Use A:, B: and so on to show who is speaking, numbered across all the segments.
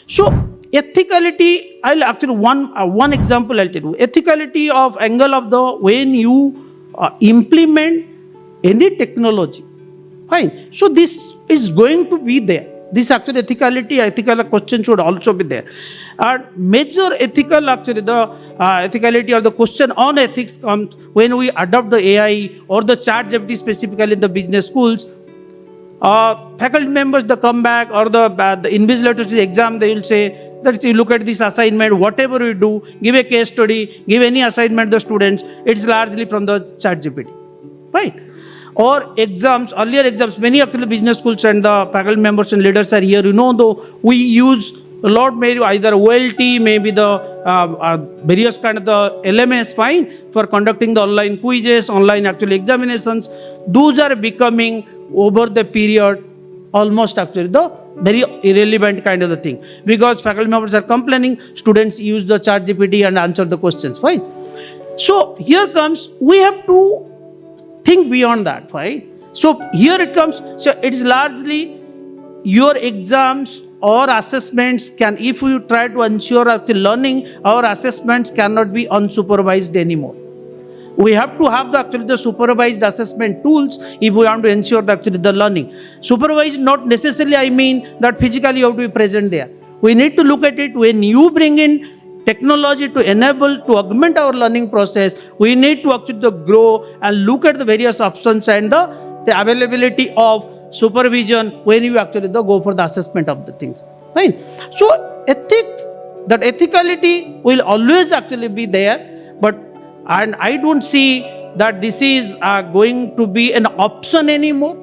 A: So ethicality, I'll actually one example I'll tell you. Ethicality of angle of the when you implement any technology, fine. So this is going to be there. This actually ethical question should also be there. And major ethical actually the ethicality or the question on ethics comes when we adopt the AI or the ChatGPT specifically in the business schools. Faculty members they come back or the invigilators exam they will say that you look at this assignment, whatever we do, give a case study, give any assignment to the students, it's largely from the ChatGPT, right? Or exams, earlier exams, many actually business schools and the faculty members and leaders are here, though we use a lot, maybe either OLT, maybe the various kind of the LMS, fine, for conducting the online quizzes, online actually examinations. Those are becoming over the period almost actually the very irrelevant kind of the thing, because faculty members are complaining, students use the ChatGPT and answer the questions, fine. So here comes, we have to think beyond that, right? So here it comes, so it is largely your exams or assessments can, if you try to ensure that the learning, our assessments cannot be unsupervised anymore. We have to have actually the supervised assessment tools if we want to ensure actually the learning. Supervised not necessarily I mean that physically you have to be present there. We need to look at it when you bring in technology to enable, to augment our learning process, we need to actually grow and look at the various options and the availability of supervision when you actually go for the assessment of the things, right? So ethics, that ethicality will always actually be there, and I don't see that this is going to be an option anymore.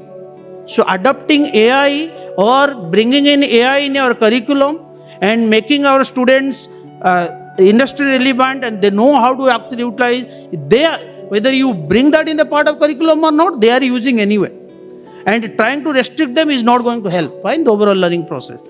A: So adopting AI or bringing in AI in our curriculum and making our students industry relevant and they know how to actually utilize, whether you bring that in the part of curriculum or not, they are using anyway. And trying to restrict them is not going to help in the overall learning process.